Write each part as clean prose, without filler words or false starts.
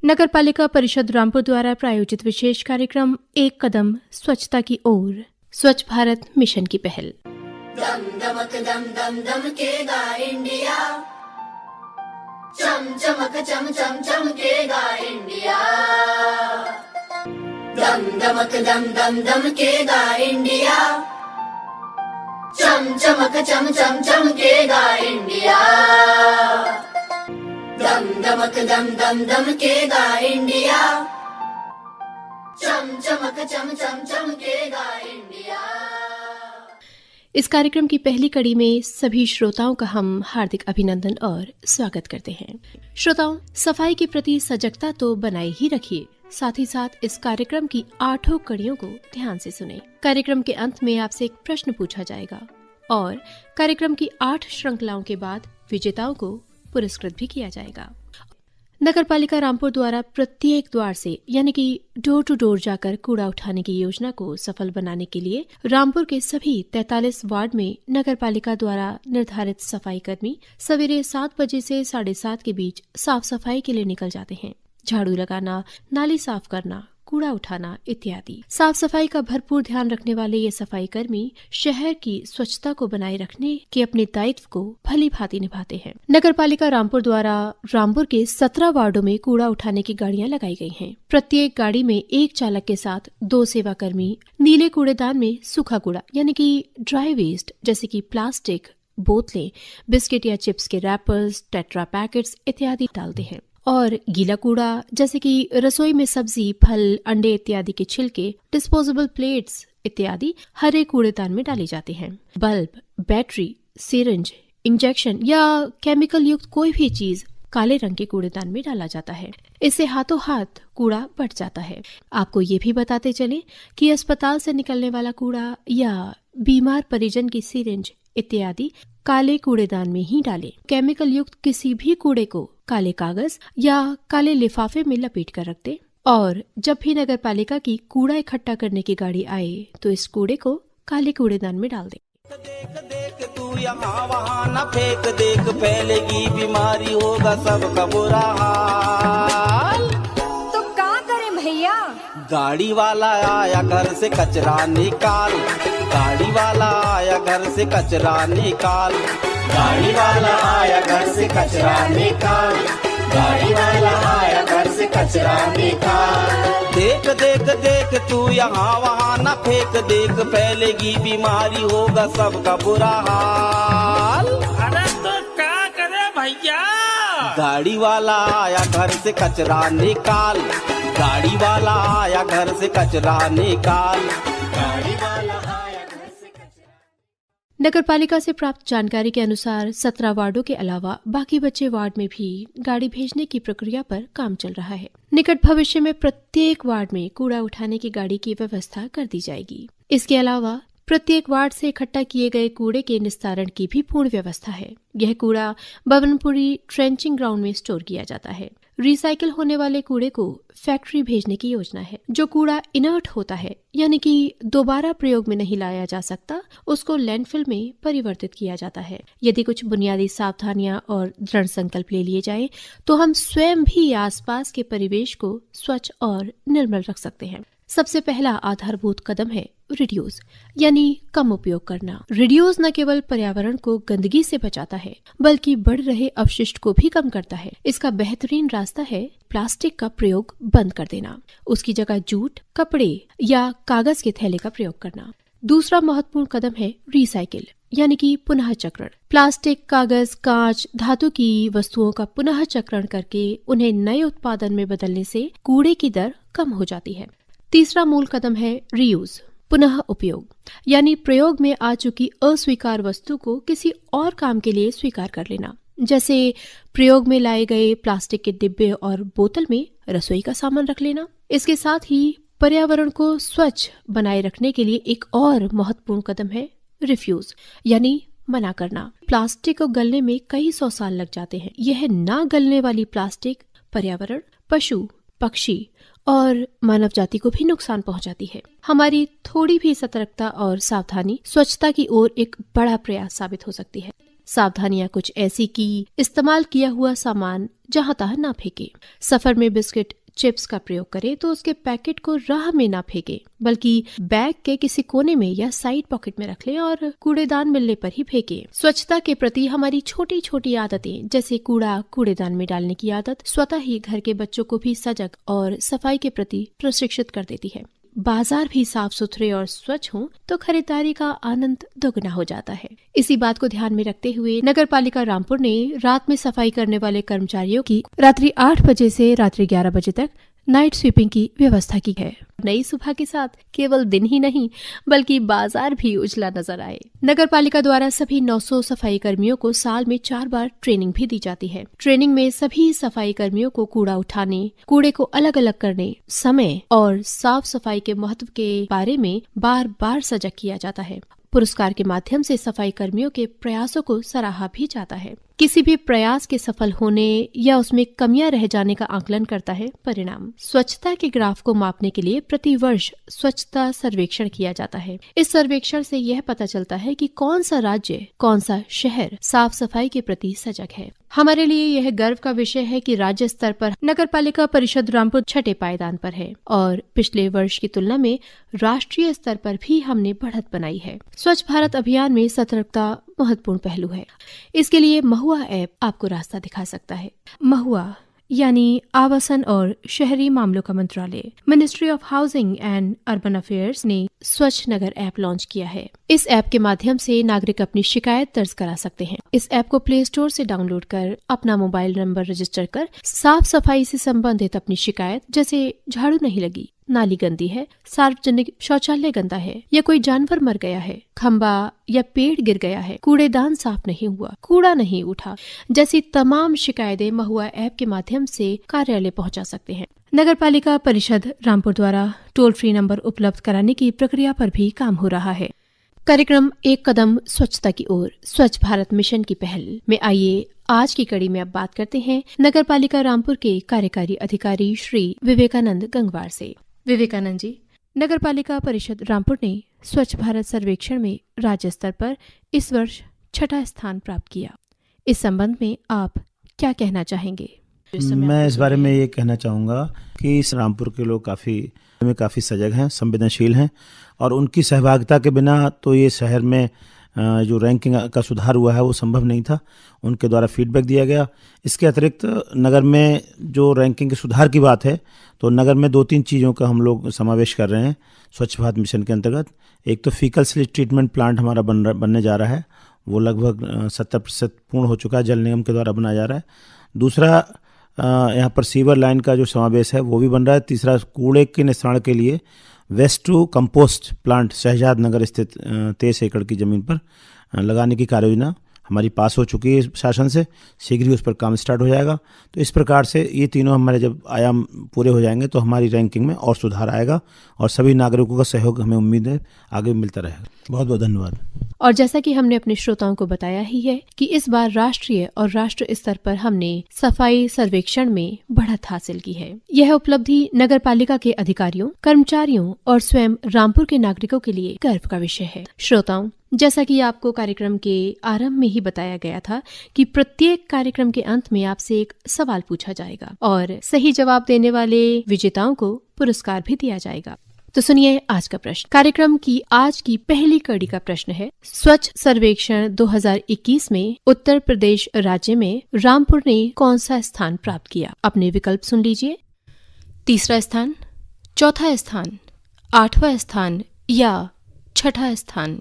नगर पालिका परिषद रामपुर द्वारा प्रायोजित विशेष कार्यक्रम एक कदम स्वच्छता की ओर, स्वच्छ भारत मिशन की पहल। दम दमक दम दम दमकेगा इंडिया, चम चमक चम चम चमकेगा इंडिया। दम दमक दम दम दमकेगा इंडिया, चम चमक चम चम चमकेगा इंडिया। दम दमक दम दम दमकेगा इंडिया, चम चमक चम चम चमकेगा इंडिया। इस कार्यक्रम की पहली कड़ी में सभी श्रोताओं का हम हार्दिक अभिनंदन और स्वागत करते हैं। श्रोताओं, सफाई के प्रति सजगता तो बनाए ही रखिए, साथ ही साथ इस कार्यक्रम की 8 कड़ियों को ध्यान से सुने। कार्यक्रम के अंत में आपसे एक प्रश्न पूछा जाएगा और कार्यक्रम की 8 श्रृंखलाओं के बाद विजेताओं को पुरस्कृत भी किया जाएगा। नगर पालिका रामपुर द्वारा प्रत्येक द्वार से यानी कि डोर टू डोर जाकर कूड़ा उठाने की योजना को सफल बनाने के लिए रामपुर के सभी 43 वार्ड में नगर पालिका द्वारा निर्धारित सफाई कर्मी सवेरे 7 बजे से 7:30 के बीच साफ सफाई के लिए निकल जाते हैं। झाड़ू लगाना, नाली साफ करना, कूड़ा उठाना इत्यादि साफ सफाई का भरपूर ध्यान रखने वाले ये सफाई कर्मी शहर की स्वच्छता को बनाए रखने के अपने दायित्व को भली भांति निभाते हैं। नगर पालिका रामपुर द्वारा रामपुर के 17 वार्डों में कूड़ा उठाने की गाड़ियां लगाई गई हैं। प्रत्येक गाड़ी में एक चालक के साथ 2 सेवा कर्मी नीले कूड़ेदान में सूखा कूड़ा यानी कि ड्राई वेस्ट जैसे कि प्लास्टिक, बोतलें, बिस्किट या चिप्स के रैपर्स, टेट्रा पैकेट्स इत्यादि डालते हैं और गीला कूड़ा जैसे कि रसोई में सब्जी, फल, अंडे इत्यादि के छिलके, डिस्पोजेबल प्लेट्स इत्यादि हरे कूड़ेदान में डाले जाते हैं। बल्ब, बैटरी, सिरिंज, इंजेक्शन या केमिकल युक्त कोई भी चीज काले रंग के कूड़ेदान में डाला जाता है। इससे हाथों हाथ कूड़ा बढ़ जाता है। आपको ये भी बताते चले कि अस्पताल से निकलने वाला कूड़ा या बीमार परिजन की सिरिंज इत्यादि काले कूड़ेदान में ही डालें। केमिकल युक्त किसी भी कूड़े को काले कागज या काले लिफाफे में लपेट कर रख दें और जब भी नगर पालिका की कूड़ा इकट्ठा करने की गाड़ी आए तो इस कूड़े को काले कूड़ेदान में डाल दें। देख देख तू यहाँ वहाँ न फेंक, देख फैलेगी बीमारी, होगा सबका बुरा हाल। तो क्या करें भैया? गाड़ी वाला आया घर से कचरा निकाल, गाड़ी वाला आया घर से कचरा निकाल, गाड़ी वाला आया घर से कचरा निकाल, गाड़ी वाला आया घर से कचरा निकाल। देख देख देख तू यहाँ वहाँ न फेंक, देख फैलेगी बीमारी, होगा सबका बुरा हाल। अरे तो क्या करे भैया? गाड़ी वाला आया घर से कचरा निकाल, गाड़ी वाला आया घर से कचरा निकाल, गाड़ी वाला आया घर से कचरा। नगर पालिका से प्राप्त जानकारी के अनुसार 17 वार्डों के अलावा बाकी बचे वार्ड में भी गाड़ी भेजने की प्रक्रिया पर काम चल रहा है। निकट भविष्य में प्रत्येक वार्ड में कूड़ा उठाने की गाड़ी की व्यवस्था कर दी जाएगी। इसके अलावा प्रत्येक वार्ड से इकट्ठा किए गए कूड़े के निस्तारण की भी पूर्ण व्यवस्था है। यह कूड़ा बवनपुरी ट्रेंचिंग ग्राउंड में स्टोर किया जाता है। रिसाइकिल होने वाले कूड़े को फैक्ट्री भेजने की योजना है। जो कूड़ा इनर्ट होता है यानी कि दोबारा प्रयोग में नहीं लाया जा सकता, उसको लैंडफिल में परिवर्तित किया जाता है। यदि कुछ बुनियादी सावधानियां और दृढ़ संकल्प ले लिए जाएं, तो हम स्वयं भी आसपास के परिवेश को स्वच्छ और निर्मल रख सकते हैं। सबसे पहला आधारभूत कदम है रिड्यूस यानी कम उपयोग करना। रिड्यूस न केवल पर्यावरण को गंदगी से बचाता है बल्कि बढ़ रहे अपशिष्ट को भी कम करता है। इसका बेहतरीन रास्ता है प्लास्टिक का प्रयोग बंद कर देना, उसकी जगह जूट, कपड़े या कागज के थैले का प्रयोग करना। दूसरा महत्वपूर्ण कदम है रिसाइकिल यानी कि पुनः चक्रण। प्लास्टिक, कागज, कांच, धातु की वस्तुओं का पुनः चक्रण करके उन्हें नए उत्पादन में बदलने से कूड़े की दर कम हो जाती है। तीसरा मूल कदम है रीयूज, पुनः उपयोग यानी प्रयोग में आ चुकी अस्वीकार वस्तु को किसी और काम के लिए स्वीकार कर लेना। जैसे प्रयोग में लाए गए प्लास्टिक के डिब्बे और बोतल में रसोई का सामान रख लेना। इसके साथ ही पर्यावरण को स्वच्छ बनाए रखने के लिए एक और महत्वपूर्ण कदम है रिफ्यूज यानी मना करना। प्लास्टिक को गलने में कई 100 साल लग जाते हैं। यह ना गलने वाली प्लास्टिक पर्यावरण, पशु, पक्षी और मानव जाति को भी नुकसान पहुंचाती है। हमारी थोड़ी भी सतर्कता और सावधानी स्वच्छता की ओर एक बड़ा प्रयास साबित हो सकती है। सावधानियां कुछ ऐसी कि इस्तेमाल किया हुआ सामान जहां तहां ना फेंके। सफर में बिस्किट चिप्स का प्रयोग करें तो उसके पैकेट को राह में ना फेंके, बल्कि बैग के किसी कोने में या साइड पॉकेट में रख लें और कूड़ेदान मिलने पर ही फेंके। स्वच्छता के प्रति हमारी छोटी छोटी आदतें जैसे कूड़ा कूड़ेदान में डालने की आदत स्वतः ही घर के बच्चों को भी सजग और सफाई के प्रति प्रशिक्षित कर देती है। बाजार भी साफ सुथरे और स्वच्छ हों तो खरीदारी का आनंद दोगुना हो जाता है। इसी बात को ध्यान में रखते हुए नगर पालिका रामपुर ने रात में सफाई करने वाले कर्मचारियों की रात्रि 8 बजे से रात्रि 11 बजे तक नाइट स्वीपिंग की व्यवस्था की है। नई सुबह के साथ केवल दिन ही नहीं बल्कि बाजार भी उजला नजर आए। नगर पालिका द्वारा सभी 900 सफाई कर्मियों को साल में 4 बार ट्रेनिंग भी दी जाती है। ट्रेनिंग में सभी सफाई कर्मियों को कूड़ा उठाने, कूड़े को अलग अलग करने, समय और साफ सफाई के महत्व के बारे में बार बार सजग किया जाता है। पुरस्कार के माध्यम से सफाई कर्मियों के प्रयासों को सराहा भी जाता है। किसी भी प्रयास के सफल होने या उसमें कमियां रह जाने का आकलन करता है परिणाम। स्वच्छता के ग्राफ को मापने के लिए प्रति वर्ष स्वच्छता सर्वेक्षण किया जाता है। इस सर्वेक्षण से यह पता चलता है कि कौन सा राज्य, कौन सा शहर साफ सफाई के प्रति सजग है। हमारे लिए यह गर्व का विषय है कि राज्य स्तर पर नगर पालिका परिषद रामपुर 6ठे पायदान पर है और पिछले वर्ष की तुलना में राष्ट्रीय स्तर पर भी हमने बढ़त बनाई है। स्वच्छ भारत अभियान में सतर्कता महत्वपूर्ण पहलू है। इसके लिए महुआ ऐप आपको रास्ता दिखा सकता है। महुआ यानी आवासन और शहरी मामलों का मंत्रालय, ministry of housing and urban affairs ने स्वच्छ नगर ऐप लॉन्च किया है। इस ऐप के माध्यम से नागरिक अपनी शिकायत दर्ज करा सकते हैं। इस ऐप को प्ले स्टोर से डाउनलोड कर अपना मोबाइल नंबर रजिस्टर कर साफ सफाई से संबंधित अपनी शिकायत, जैसे झाड़ू नहीं लगी, नाली गंदी है, सार्वजनिक शौचालय गंदा है या कोई जानवर मर गया है, खंबा या पेड़ गिर गया है, कूड़ेदान साफ नहीं हुआ, कूड़ा नहीं उठा, जैसी तमाम शिकायतें महुआ ऐप के माध्यम से कार्यालय पहुंचा सकते हैं। नगर पालिका परिषद रामपुर द्वारा टोल फ्री नंबर उपलब्ध कराने की प्रक्रिया पर भी काम हो रहा है। कार्यक्रम एक कदम स्वच्छता की ओर, स्वच्छ भारत मिशन की पहल में आइए आज की कड़ी में अब बात करते हैं नगर पालिका रामपुर के कार्यकारी अधिकारी श्री विवेकानंद गंगवार से। विवेकानंद जी, नगर पालिका परिषद रामपुर ने स्वच्छ भारत सर्वेक्षण में राज्य स्तर पर इस वर्ष 6ठा स्थान प्राप्त किया। इस संबंध में आप क्या कहना चाहेंगे? मैं इस बारे में ये कहना चाहूँगा कि इस रामपुर के लोग काफ़ी सजग हैं, संवेदनशील हैं और उनकी सहभागिता के बिना तो ये शहर में जो रैंकिंग का सुधार हुआ है वो संभव नहीं था। उनके द्वारा फीडबैक दिया गया। इसके अतिरिक्त नगर में जो रैंकिंग के सुधार की बात है तो नगर में 2-3 चीज़ों का हम लोग समावेश कर रहे हैं स्वच्छ भारत मिशन के अंतर्गत। एक तो फीकल स्लीज ट्रीटमेंट प्लांट हमारा बनने जा रहा है, वो लगभग 70% पूर्ण हो चुका है, जल निगम के द्वारा बनाया जा रहा है। दूसरा, यहाँ पर सीवर लाइन का जो समावेश है वो भी बन रहा है। तीसरा, कूड़े के निस्तारण के लिए waste to compost plant Shahzad Nagar स्थित 23 एकड़ की ज़मीन पर लगाने की कार्ययोजना हमारी पास हो चुकी है शासन से, शीघ्र ही उस पर काम स्टार्ट हो जाएगा। तो इस प्रकार से ये तीनों हमारे जब आयाम पूरे हो जाएंगे तो हमारी रैंकिंग में और सुधार आएगा और सभी नागरिकों का सहयोग हमें उम्मीद है आगे मिलता रहेगा। बहुत बहुत धन्यवाद। और जैसा कि हमने अपने श्रोताओं को बताया ही है कि इस बार राष्ट्रीय और राष्ट्र स्तर पर हमने सफाई सर्वेक्षण में बढ़त हासिल की है। यह उपलब्धि नगर पालिका के अधिकारियों, कर्मचारियों और स्वयं रामपुर के नागरिकों के लिए गर्व का विषय है। श्रोताओं, जैसा कि आपको कार्यक्रम के आरंभ में ही बताया गया था कि प्रत्येक कार्यक्रम के अंत में आपसे एक सवाल पूछा जाएगा और सही जवाब देने वाले विजेताओं को पुरस्कार भी दिया जाएगा। तो सुनिए आज का प्रश्न। कार्यक्रम की आज की पहली कड़ी का प्रश्न है, स्वच्छ सर्वेक्षण 2021 में उत्तर प्रदेश राज्य में रामपुर ने कौन सा स्थान प्राप्त किया? अपने विकल्प सुन लीजिए। 3रा स्थान, 4था स्थान, 8वां स्थान या 6ठा स्थान।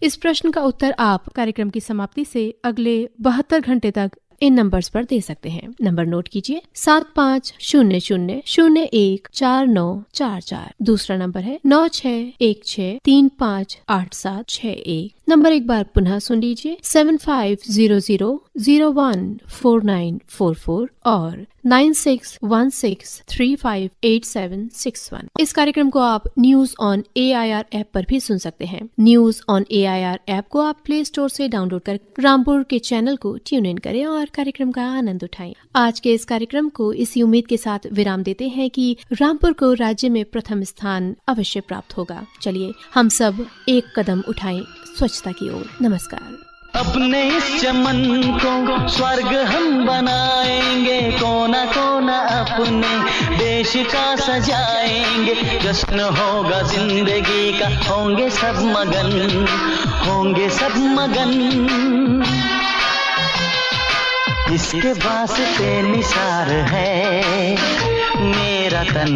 इस प्रश्न का उत्तर आप कार्यक्रम की समाप्ति से अगले 72 घंटे तक इन नंबर्स पर दे सकते हैं। नंबर नोट कीजिए, 7500014944। दूसरा नंबर है 9616358761। नंबर एक बार पुनः सुन लीजिए, 7500014944 और 9616358761। इस कार्यक्रम को आप न्यूज ऑन AIR ऐप पर भी सुन सकते हैं। न्यूज ऑन AIR ऐप को आप प्ले स्टोर से डाउनलोड कर रामपुर के चैनल को ट्यून इन करें और कार्यक्रम का आनंद उठाएं। आज के इस कार्यक्रम को इसी उम्मीद के साथ विराम देते हैं कि रामपुर को राज्य में प्रथम स्थान अवश्य प्राप्त होगा। चलिए हम सब एक कदम उठाएं स्वच्छता की ओर। नमस्कार। अपने इस चमन को स्वर्ग हम बनाएंगे, कोना कोना अपने देश का सजाएंगे। जश्न होगा जिंदगी का, होंगे सब मगन, होंगे सब मगन। इसके वास्ते निसार है मेरा तन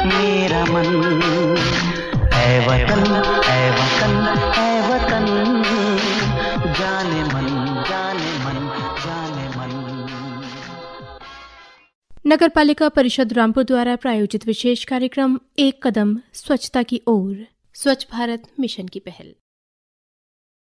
मेरा मन। ऐ वतन ऐ वतन ऐ वतन, जाने मन जाने मन जाने मन। नगर पालिका परिषद रामपुर द्वारा प्रायोजित विशेष कार्यक्रम एक कदम स्वच्छता की ओर, स्वच्छ भारत मिशन की पहल।